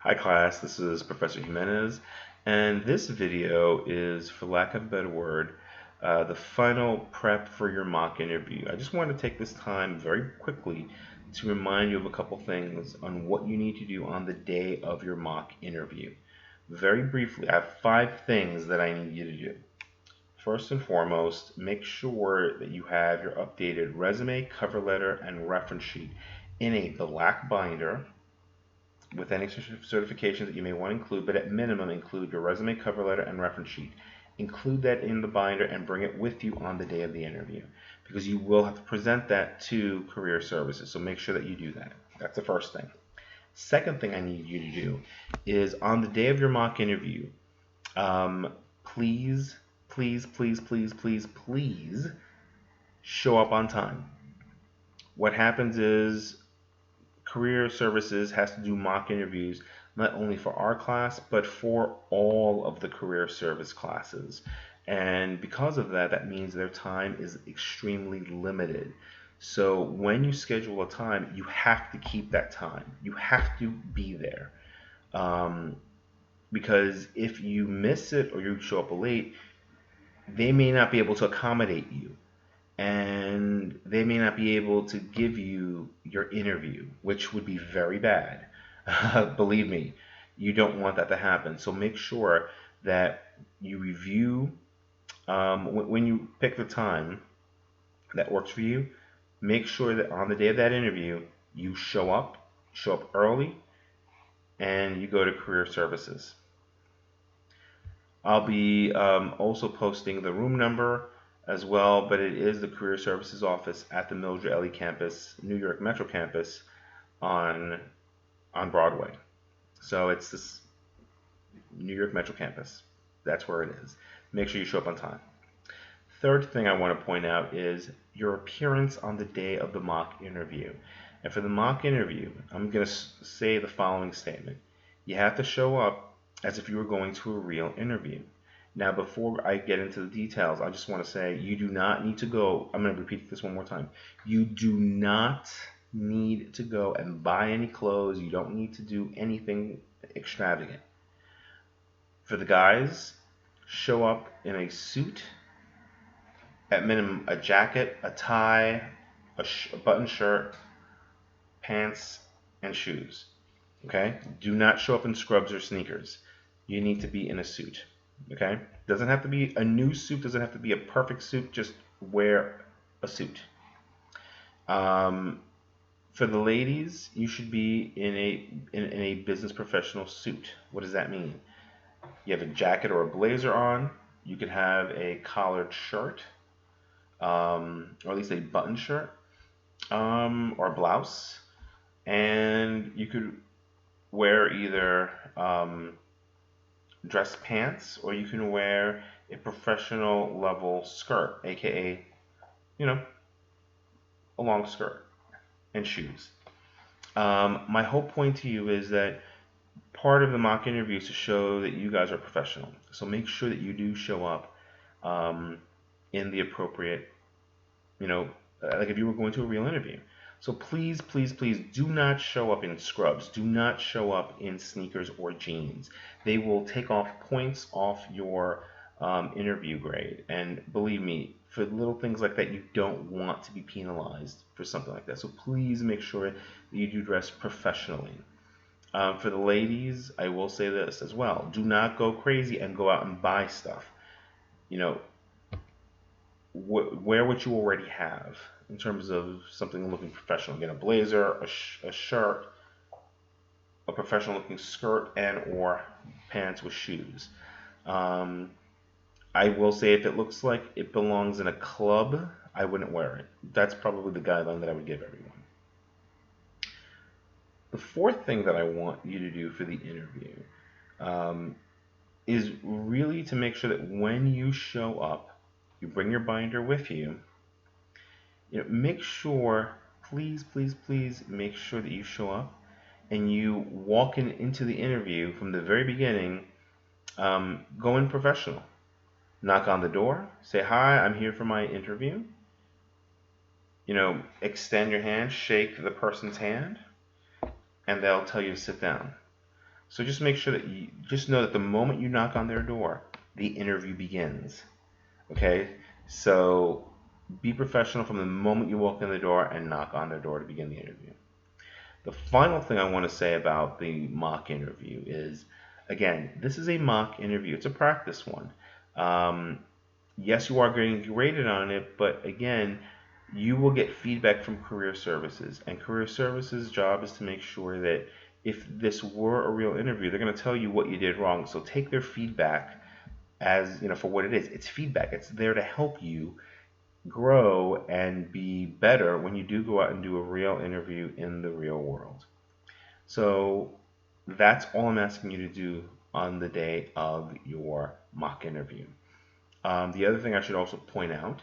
Hi class, this is Professor Jimenez, and this video is, for lack of a better word, the final prep for your mock interview. I just want to take this time very quickly to remind you of a couple things on what you need to do on the day of your mock interview. Very briefly, I have 5 things that I need you to do. First and foremost, make sure that you have your updated resume, cover letter, and reference sheet in a black binder with any certifications that you may want to include, but at minimum include your resume, cover letter, and reference sheet. Include that in the binder and bring it with you on the day of the interview, because you will have to present that to Career Services, so make sure that you do that. That's the first thing. Second thing I need you to do is on the day of your mock interview, please, please, please, please, please, please show up on time. What happens is Career Services has to do mock interviews not only for our class but for all of the career service classes, and because of that, that means their time is extremely limited. So when you schedule a time, you have to keep that time. You have to be there, because if you miss it or you show up late, they may not be able to accommodate you, and they may not be able to give you your interview, which would be very bad. Believe me, you don't want that to happen. So make sure that you review, when you pick the time that works for you, make sure that on the day of that interview, you show up early, and you go to Career Services. I'll be also posting the room number as well, but it is the Career Services office at the Mildred Elley campus, New York Metro campus, on Broadway. So it's this New York Metro campus. That's where it is. Make sure you show up on time. Third thing I want to point out is your appearance on the day of the mock interview. And for the mock interview, I'm going to say the following statement. You have to show up as if you were going to a real interview. Now, before I get into the details, I just want to say you do not need to go. I'm going to repeat this one more time. You do not need to go and buy any clothes. You don't need to do anything extravagant. For the guys, show up in a suit, at minimum a jacket, a tie, a button shirt, pants, and shoes. Okay? Do not show up in scrubs or sneakers. You need to be in a suit. Okay? Doesn't have to be a new suit, doesn't have to be a perfect suit, just wear a suit. For the ladies, you should be in a business professional suit. What does that mean? You have a jacket or a blazer on. You could have a collared shirt, or at least a button shirt, or a blouse, and you could wear either dress pants, or you can wear a professional level skirt, aka, a long skirt, and shoes. My whole point to you is that part of the mock interview is to show that you guys are professional. So make sure that you do show up in the appropriate, like if you were going to a real interview. So please, please, please do not show up in scrubs. Do not show up in sneakers or jeans. They will take off points off your interview grade. And believe me, for little things like that, you don't want to be penalized for something like that. So please make sure that you do dress professionally. For the ladies, I will say this as well. Do not go crazy and go out and buy stuff. Wear what you already have in terms of something looking professional. Again, a blazer, a shirt, a professional looking skirt, and or pants with shoes. I will say, if it looks like it belongs in a club, I wouldn't wear it. That's probably the guideline that I would give everyone. The fourth thing that I want you to do for the interview is really to make sure that when you show up, you bring your binder with you. Make sure, please, please, please make sure that you show up and you walk into the interview from the very beginning, go in professional. Knock on the door, say, "Hi, I'm here for my interview." Extend your hand, shake the person's hand, and they'll tell you to sit down. So just make sure that you just know that the moment you knock on their door, the interview begins. Okay? So be professional from the moment you walk in the door and knock on their door to begin the interview. The final thing I want to say about the mock interview is, again, this is a mock interview. It's a practice one. Um, yes, you are getting graded on it, but again, you will get feedback from career services, and career services job is to make sure that if this were a real interview, they're going to tell you what you did wrong. So take their feedback as, for what it is. It's feedback. It's there to help you grow and be better when you do go out and do a real interview in the real world. So that's all I'm asking you to do on the day of your mock interview. The other thing I should also point out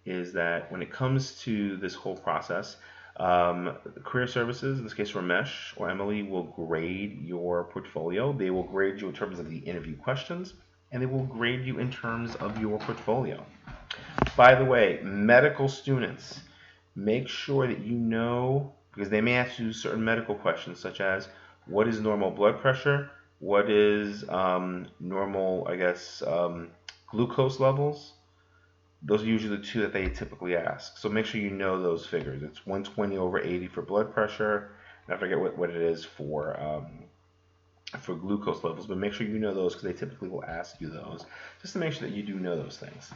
is that when it comes to this whole process, career services, in this case Ramesh or Emily, will grade your portfolio. They will grade you in terms of the interview questions, and they will grade you in terms of your portfolio. By the way, medical students, make sure that you know, because they may ask you certain medical questions, such as what is normal blood pressure, what is normal, glucose levels. Those are usually the two that they typically ask. So make sure you know those figures. It's 120 over 80 for blood pressure. And I forget what it is for glucose levels, but make sure you know those because they typically will ask you those, just to make sure that you do know those things.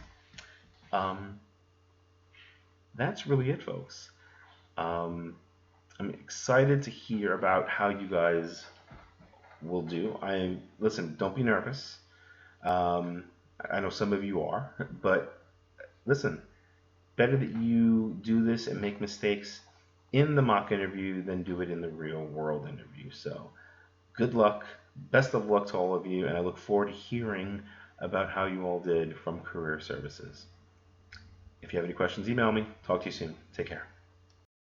That's really it, folks. I'm excited to hear about how you guys will do. Listen, don't be nervous. I know some of you are, but listen, better that you do this and make mistakes in the mock interview than do it in the real world interview. So good luck, best of luck to all of you, and I look forward to hearing about how you all did from Career Services. If you have any questions, email me. Talk to you soon. Take care.